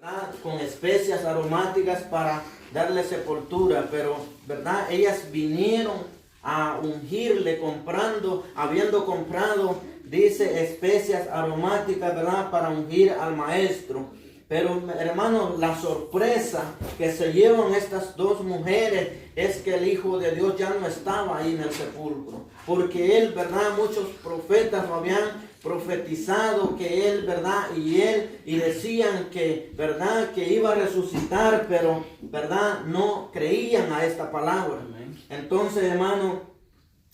¿verdad?, con especias aromáticas para darle sepultura, pero, ¿verdad?, ellas vinieron a ungirle habiendo comprado, dice, especias aromáticas, ¿verdad?, para ungir al maestro. Pero, hermanos, la sorpresa que se llevan estas dos mujeres es que el Hijo de Dios ya no estaba ahí en el sepulcro. Porque él, ¿verdad?, muchos profetas lo habían profetizado que él, ¿verdad?, y decían que, ¿verdad?, que iba a resucitar, pero, ¿verdad?, no creían a esta palabra. Entonces, hermano,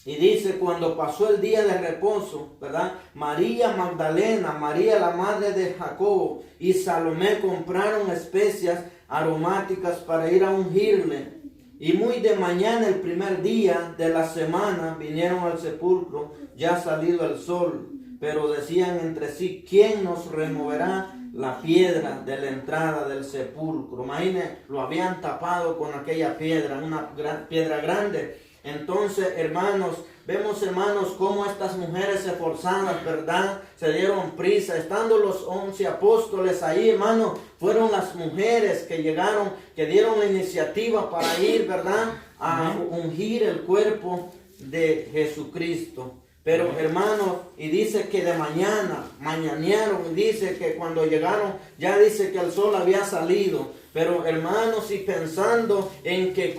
y dice, cuando pasó el día de reposo, ¿verdad?, María Magdalena, María la madre de Jacobo y Salomé compraron especias aromáticas para ir a ungirle. Y muy de mañana, el primer día de la semana, vinieron al sepulcro, ya salido el sol. Pero decían entre sí, ¿quién nos removerá la piedra de la entrada del sepulcro? Imagínense, lo habían tapado con aquella piedra, una piedra grande. Entonces, hermanos, vemos, hermanos, cómo estas mujeres esforzadas, ¿verdad?, se dieron prisa. Estando los 11 apóstoles ahí, hermanos, fueron las mujeres que llegaron, que dieron la iniciativa para ir, ¿verdad?, a ungir el cuerpo de Jesucristo. Pero, hermanos, y dice que de mañanearon, y dice que cuando llegaron, ya dice que el sol había salido. Pero, hermanos, y pensando en que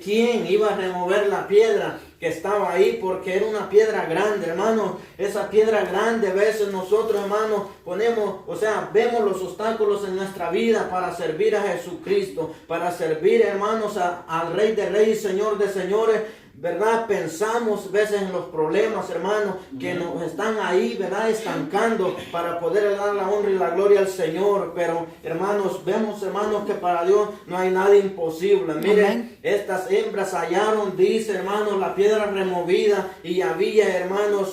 quién iba a remover la piedra que estaba ahí, porque era una piedra grande, hermanos. Esa piedra grande, a veces nosotros, hermanos, vemos los obstáculos en nuestra vida para servir a Jesucristo, para servir, hermanos, al Rey de Reyes y Señor de Señores. ¿Verdad? Pensamos a veces en los problemas, hermanos, que nos están ahí, ¿verdad?, estancando para poder dar la honra y la gloria al Señor. Pero, hermanos, vemos, hermanos, que para Dios no hay nada imposible. Miren, estas hembras hallaron, dice, hermanos, la piedra removida y había, hermanos,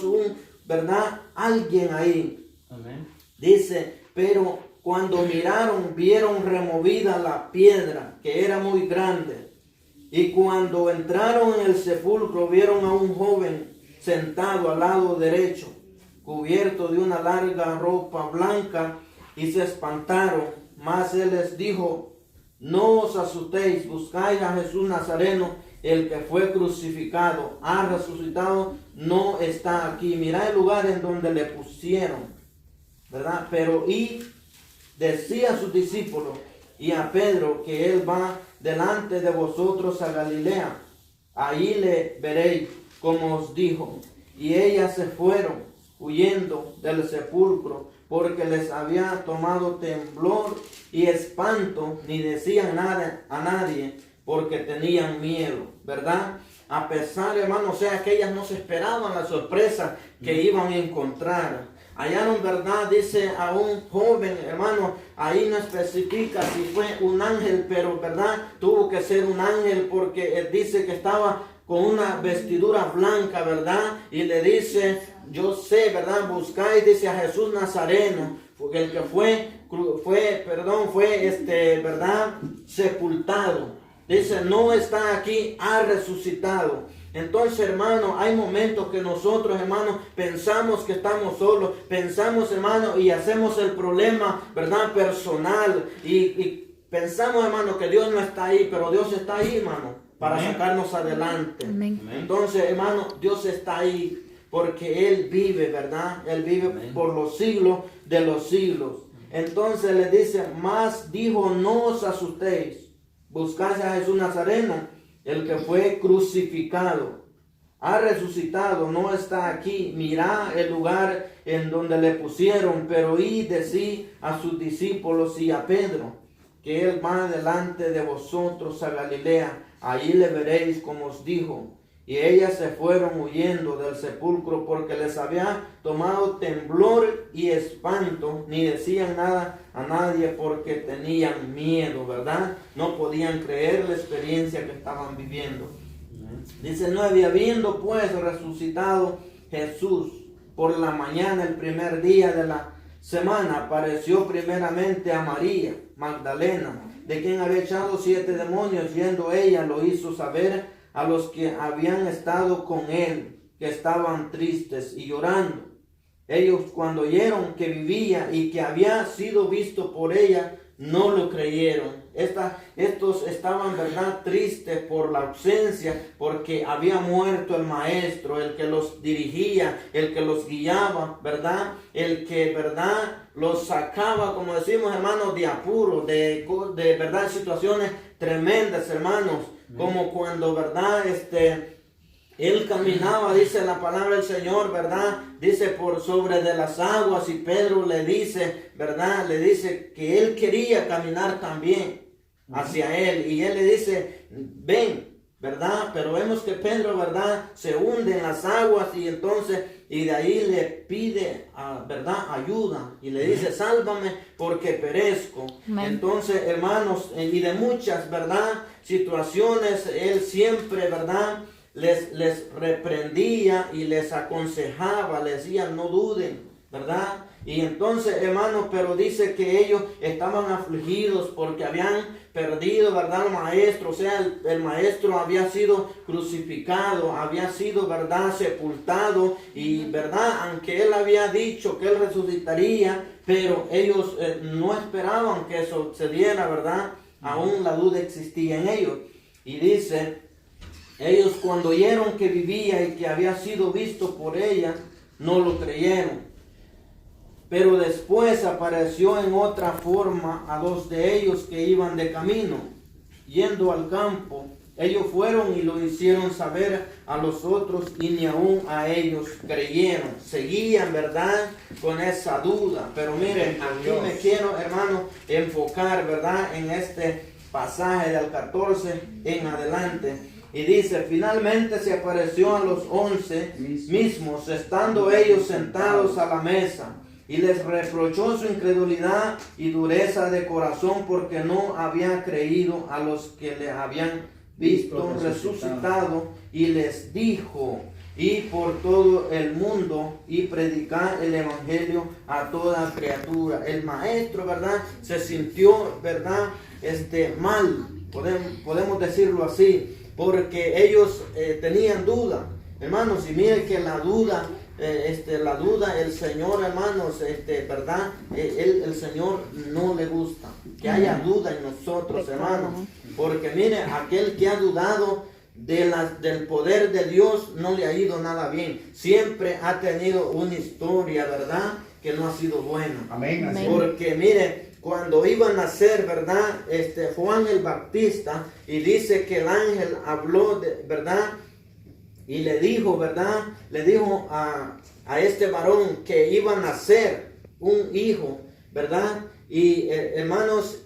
alguien ahí. Amén. Dice, pero cuando miraron, vieron removida la piedra, que era muy grande. Y cuando entraron en el sepulcro, vieron a un joven sentado al lado derecho, cubierto de una larga ropa blanca, y se espantaron. Mas él les dijo, no os asustéis, buscáis a Jesús Nazareno, el que fue crucificado, ha resucitado, no está aquí. Mirad el lugar en donde le pusieron, ¿verdad? Pero y decía a sus discípulos y a Pedro que él va delante de vosotros a Galilea, ahí le veréis, como os dijo. Y ellas se fueron huyendo del sepulcro, porque les había tomado temblor y espanto, ni decían nada a nadie, porque tenían miedo, ¿verdad? A pesar, hermano, que ellas no se esperaban la sorpresa que iban a encontrar. Hallaron, ¿verdad?, dice, a un joven, hermano, ahí no especifica si fue un ángel, pero, ¿verdad?, tuvo que ser un ángel porque él dice que estaba con una vestidura blanca, ¿verdad? Y le dice, yo sé, ¿verdad?, buscáis, dice, a Jesús Nazareno, porque el que fue, ¿verdad?, sepultado. Dice, no está aquí, ha resucitado. Entonces, hermano, hay momentos que nosotros, hermano, pensamos que estamos solos, pensamos, hermano, y hacemos el problema, ¿verdad?, personal, y pensamos, hermano, que Dios no está ahí, pero Dios está ahí, hermano, para sacarnos adelante. Amén. Entonces, hermano, Dios está ahí porque Él vive, ¿verdad? Él vive por los siglos de los siglos. Entonces le dice, más dijo, no os asustéis, buscad a Jesús Nazareno, el que fue crucificado, ha resucitado, no está aquí. Mirad el lugar en donde le pusieron, pero id decí a sus discípulos y a Pedro, que él va delante de vosotros a Galilea, allí le veréis como os dijo. Y ellas se fueron huyendo del sepulcro porque les había tomado temblor y espanto, ni decían nada a nadie porque tenían miedo, ¿verdad? No podían creer la experiencia que estaban viviendo. Dice 9, habiendo pues resucitado Jesús por la mañana, el primer día de la semana, apareció primeramente a María Magdalena, de quien había echado 7 demonios. Yendo ella, lo hizo saber a los que habían estado con él, que estaban tristes y llorando. ellos cuando oyeron que vivía y que había sido visto por ella, no lo creyeron. Estos estaban, ¿verdad?, tristes por la ausencia, porque había muerto el maestro, el que los dirigía, el que los guiaba, ¿verdad? El que, ¿verdad?, los sacaba, como decimos, hermanos, de apuro, de verdad, situaciones tremendas, hermanos, como cuando, ¿verdad?, él caminaba, dice la palabra del Señor, ¿verdad? Dice por sobre de las aguas, y Pedro le dice, ¿verdad? Le dice que él quería caminar también hacia él. Y él le dice, ven, ¿verdad? Pero vemos que Pedro, ¿verdad?, se hunde en las aguas y de ahí le pide, ¿verdad?, ayuda. Y le dice, sálvame porque perezco. Entonces, hermanos, y de muchas, ¿verdad?, situaciones, él siempre, ¿verdad?, les reprendía y les aconsejaba, les decía, no duden, ¿verdad? Y entonces, hermanos, pero dice que ellos estaban afligidos porque habían perdido, ¿verdad?, al maestro. O sea, el maestro había sido crucificado, había sido, ¿verdad?, sepultado. Y, ¿verdad?, aunque él había dicho que él resucitaría, pero ellos no esperaban que eso se diera, ¿verdad? Aún la duda existía en ellos. Y dice, ellos cuando oyeron que vivía y que había sido visto por ella, no lo creyeron. Pero después apareció en otra forma a dos de ellos que iban de camino, yendo al campo. Ellos fueron y lo hicieron saber a los otros y ni aún a ellos creyeron. Seguían, ¿verdad?, con esa duda. Pero miren, aquí me quiero, hermano, enfocar, ¿verdad?, en este pasaje del 14 en adelante. Y dice, finalmente se apareció a los 11 mismos, estando ellos sentados a la mesa, y les reprochó su incredulidad y dureza de corazón, porque no había creído a los que le habían visto resucitado, y les dijo, y por todo el mundo, y predicar el evangelio a toda criatura. El maestro, ¿verdad?, se sintió, ¿verdad?, mal, podemos decirlo así, porque ellos tenían duda, hermanos. Y miren que la duda, el Señor, hermanos, ¿verdad? El Señor no le gusta que haya duda en nosotros, hermanos, porque mire, aquel que ha dudado del poder de Dios no le ha ido nada bien. Siempre ha tenido una historia, ¿verdad?, que no ha sido buena. Amén. Porque mire, cuando iba a nacer, ¿verdad?, Juan el Bautista, y dice que el ángel habló, ¿verdad?, y le dijo, ¿verdad?, le dijo a este varón que iba a nacer un hijo, ¿verdad?, y hermanos,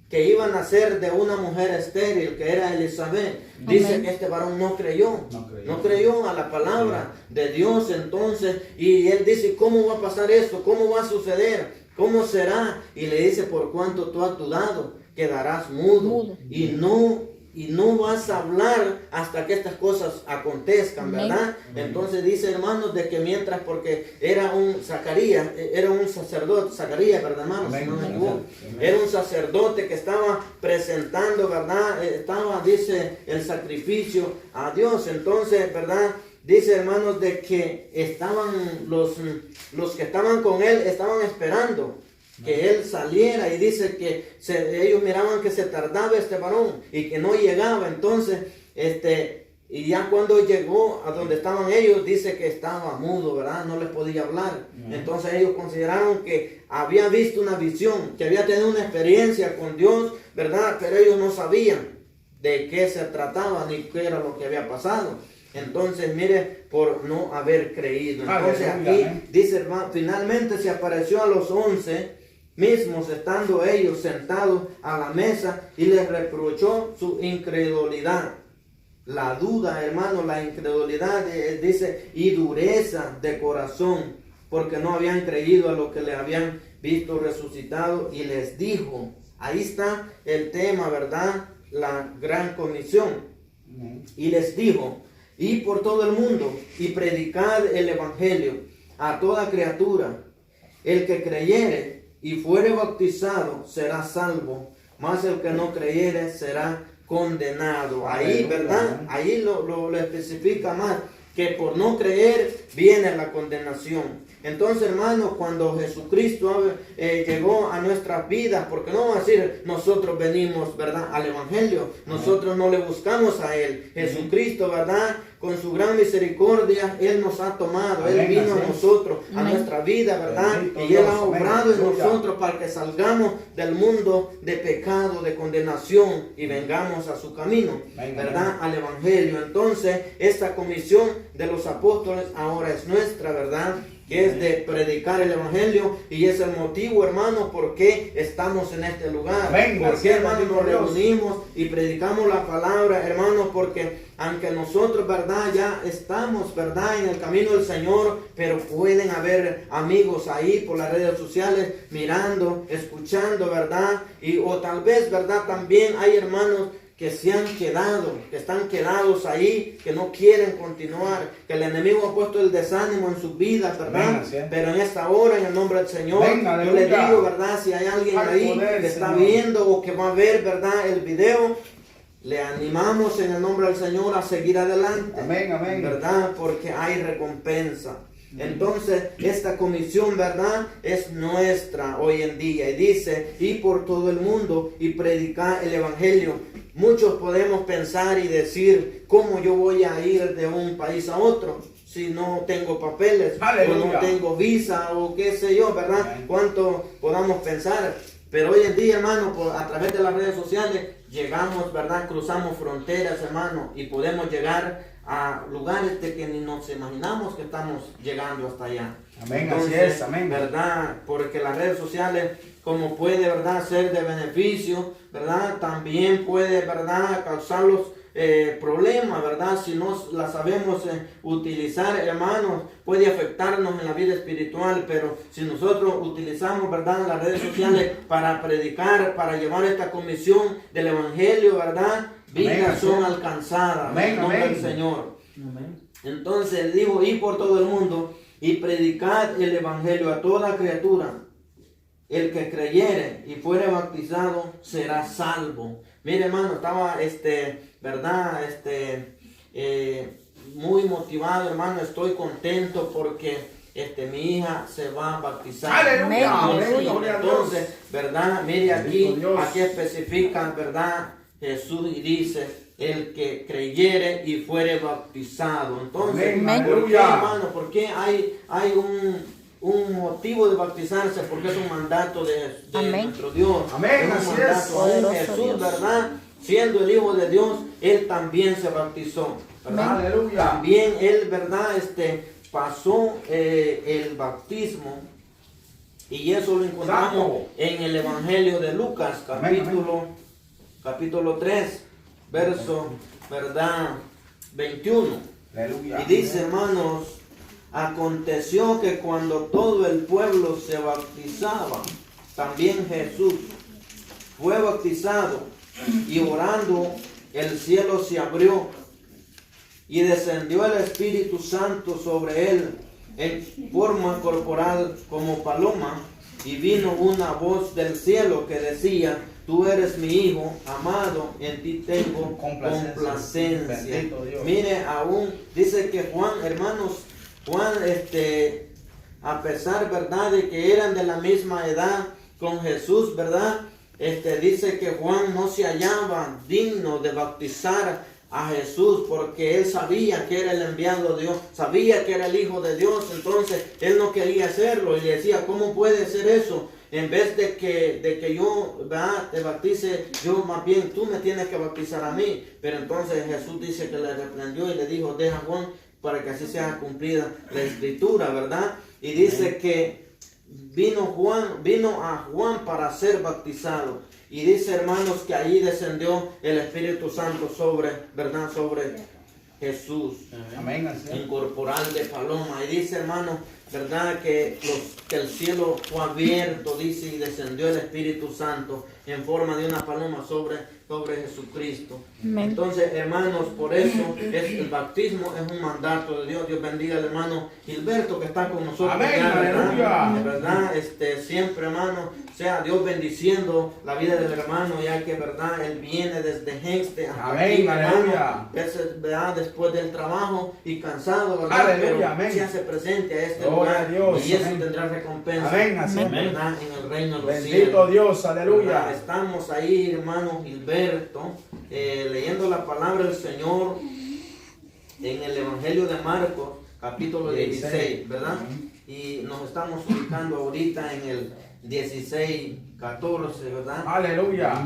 que iba a nacer de una mujer estéril, que era Elizabeth. Dice que este varón no creyó a la palabra de Dios. Entonces, y él dice, ¿cómo va a pasar esto? ¿Cómo va a suceder? ¿Cómo será? Y le dice, por cuanto tú has dudado, quedarás mudo. Y no vas a hablar hasta que estas cosas acontezcan, ¿verdad? Entonces dice, hermanos, de que mientras, porque era un Zacarías, era un sacerdote, Zacarías, ¿verdad, hermanos? No me equivoco. Era un sacerdote que estaba presentando, ¿verdad? Dice, el sacrificio a Dios. Entonces, ¿verdad?, dice, hermanos, de que estaban los que estaban con él, estaban esperando que él saliera, y dice que ellos miraban que se tardaba este varón y que no llegaba. Entonces, y ya cuando llegó a donde estaban ellos, dice que estaba mudo, ¿verdad? No les podía hablar. Entonces ellos consideraron que había visto una visión, que había tenido una experiencia con Dios, ¿verdad? Pero ellos no sabían de qué se trataba ni qué era lo que había pasado. Entonces, mire, por no haber creído. Entonces aquí dice, hermano, finalmente se apareció a los 11 mismos, estando ellos sentados a la mesa, y les reprochó su incredulidad. La duda, hermano, la incredulidad, dice, y dureza de corazón, porque no habían creído a lo que le habían visto resucitado. Y les dijo, ahí está el tema, ¿verdad?, la gran comisión. Y les dijo, y por todo el mundo, y predicad el evangelio a toda criatura. El que creyere y fuere bautizado será salvo, mas el que no creyere será condenado. Ahí, ¿verdad?, ahí lo especifica más, que por no creer viene la condenación. Entonces, hermanos, cuando Jesucristo llegó a nuestras vidas, porque no vamos a decir nosotros venimos, ¿verdad?, al Evangelio, nosotros no le buscamos a Él. Jesucristo, ¿verdad?, con su gran misericordia, Él nos ha tomado, Él vino a nosotros, a nuestra vida, ¿verdad? Y Él ha obrado en nosotros para que salgamos del mundo de pecado, de condenación y vengamos a su camino, ¿verdad?, al Evangelio. Entonces, esta comisión de los apóstoles ahora es nuestra, ¿verdad?, que es de predicar el Evangelio, y es el motivo, hermanos, por qué estamos en este lugar. ¿Por qué, hermanos, nos reunimos y predicamos la palabra, hermanos? Porque aunque nosotros, ¿verdad?, ya estamos, ¿verdad?, en el camino del Señor, pero pueden haber amigos ahí por las redes sociales mirando, escuchando, ¿verdad? O tal vez, ¿verdad?, también hay hermanos que se han quedado, que están quedados ahí, que no quieren continuar, que el enemigo ha puesto el desánimo en sus vidas, ¿verdad? Pero en esta hora, en el nombre del Señor, yo le digo, ¿verdad?, si hay alguien ahí que está viendo o que va a ver, ¿verdad?, el video, le animamos en el nombre del Señor a seguir adelante, ¿verdad?, porque hay recompensa. Entonces, esta comisión, ¿verdad?, es nuestra hoy en día, y dice, ir por todo el mundo y predicar el Evangelio. Muchos podemos pensar y decir, ¿cómo yo voy a ir de un país a otro si no tengo papeles, o no tengo visa, o qué sé yo, ¿verdad? ¿Cuánto podamos pensar? Pero hoy en día, hermano, a través de las redes sociales, llegamos, ¿verdad?, cruzamos fronteras, hermano, y podemos llegar a lugares de que ni nos imaginamos que estamos llegando hasta allá. Entonces, así es, amén. ¿verdad? Porque las redes sociales, como puede, ¿verdad?, ser de beneficio, ¿verdad?, también puede, ¿verdad?, causarlos problemas, ¿verdad? Si no la sabemos utilizar, hermanos, puede afectarnos en la vida espiritual. Pero si nosotros utilizamos, ¿verdad?, las redes sociales para predicar, para llevar esta comisión del Evangelio, ¿verdad?, vidas son alcanzadas en nombre del Señor. Entonces digo, ir por todo el mundo y predicar el Evangelio a toda criatura. El que creyere y fuere bautizado será salvo. Mire, hermano, estaba ¿verdad?, muy motivado, hermano. Estoy contento porque mi hija se va a bautizar. ¡Aleluya! Entonces, ¿verdad? Mire, aquí especifica, ¿verdad?, Jesús, y dice, el que creyere y fuere bautizado. Entonces, ¿por qué, hermano? ¿Por qué hay un motivo de bautizarse? Porque es un mandato de nuestro Dios. Es un mandato. Aún Jesús, ¿verdad?, siendo el Hijo de Dios, Él también se bautizó, ¿verdad? También Él, ¿verdad?, pasó el bautismo, y eso lo encontramos en el Evangelio de Lucas, capítulo 3, verso, ¿verdad?, 21. Y dice, hermanos, aconteció que cuando todo el pueblo se bautizaba, también Jesús fue bautizado, y orando, el cielo se abrió, y descendió el Espíritu Santo sobre él en forma corporal como paloma, y vino una voz del cielo que decía, tú eres mi Hijo amado, en ti tengo complacencia. Mire, aún dice que Juan, hermanos, a pesar, ¿verdad?, de que eran de la misma edad con Jesús, ¿verdad?, dice que Juan no se hallaba digno de bautizar a Jesús, porque él sabía que era el enviado de Dios, sabía que era el Hijo de Dios. Entonces él no quería hacerlo, y le decía, ¿cómo puede ser eso? En vez de que yo, ¿verdad?, te bautice, yo más bien tú me tienes que bautizar a mí. Pero entonces Jesús dice que le reprendió y le dijo, deja Juan, para que así sea cumplida la escritura, ¿verdad? Y dice que vino a Juan para ser bautizado, y dice, hermanos, que allí descendió el Espíritu Santo sobre Jesús, en corporal de paloma. Y dice, hermanos, ¿verdad?, que el cielo fue abierto, dice, y descendió el Espíritu Santo en forma de una paloma sobre Jesucristo. Entonces, hermanos, por eso el bautismo es un mandato de Dios. Dios bendiga al hermano Gilberto, que está con nosotros. ¿Verdad? Siempre, hermano, sea Dios bendiciendo la vida del hermano, ya que, ¿verdad? Él viene desde Hengste hasta Amén, aquí, hermano. aleluya. ¿Verdad? Después del trabajo y cansado, ¿verdad? Aleluya, Pero amén. se hace presente a este Gloria lugar a Dios, y eso amén. tendrá recompensa. Amén, así es. ¿Verdad? En el reino de los Bendito cielos. Dios, ¿Verdad? aleluya. Estamos ahí, hermano Gilberto, leyendo la palabra del Señor en el Evangelio de Marcos, capítulo 16, ¿verdad? Y nos estamos ubicando ahorita en el 16, 14, ¿verdad? Aleluya.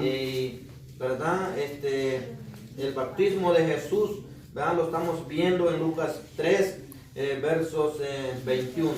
¿Verdad? El bautismo de Jesús, ¿verdad? Lo estamos viendo en Lucas 3, versos 21.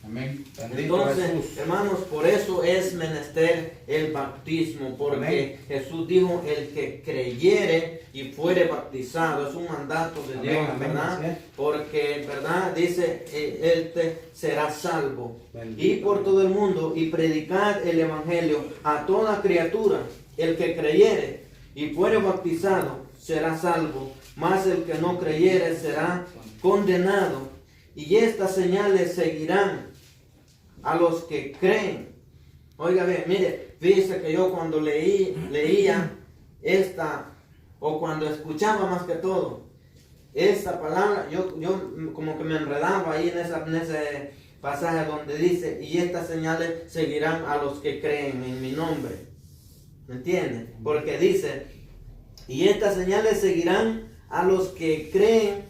Amén. Bendito Entonces, Jesús. hermanos, por eso es menester el bautismo, porque Amén. Jesús dijo, el que creyere y fuere bautizado, es un mandato de Amén, Dios, amén, ¿verdad? así es. Porque, ¿verdad? Dice, él te será salvo. Bendito Y por todo el mundo, y predicad el evangelio a toda criatura. El que creyere y fuere bautizado será salvo, mas el que no creyere será condenado. Y estas señales seguirán a los que creen. Oiga bien, mire, fíjese que yo cuando leía esta, o cuando escuchaba más que todo, esta palabra, yo como que me enredaba ahí en ese pasaje donde dice, y estas señales seguirán a los que creen en mi nombre. ¿Me entiende? Porque dice, y estas señales seguirán a los que creen,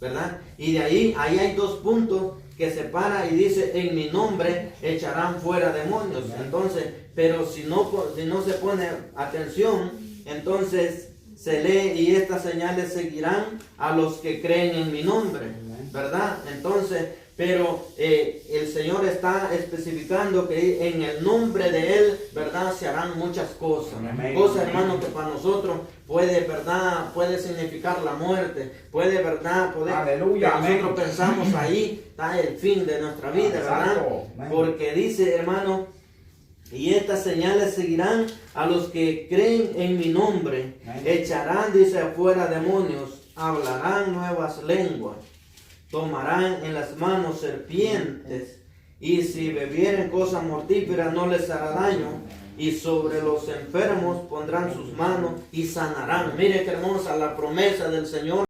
¿verdad? Y de ahí hay dos puntos que separa y dice, en mi nombre echarán fuera demonios. Entonces, pero si no se pone atención, entonces se lee, y estas señales seguirán a los que creen en mi nombre, ¿verdad? Entonces, pero el Señor está especificando que en el nombre de Él, ¿verdad? Se harán muchas cosas. Amén. Cosas, hermano, que para nosotros ¿verdad? Puede significar la muerte. ¿Verdad? Aleluya, que amén. nosotros pensamos ahí está el fin de nuestra vida, ¿verdad? Exacto. Amén. Porque dice, hermano, y estas señales seguirán a los que creen en mi nombre. Amén. Echarán, dice, afuera demonios, hablarán nuevas lenguas, tomarán en las manos serpientes, y si bebieren cosas mortíferas no les hará daño, y sobre los enfermos pondrán sus manos y sanarán. Mire qué hermosa la promesa del Señor.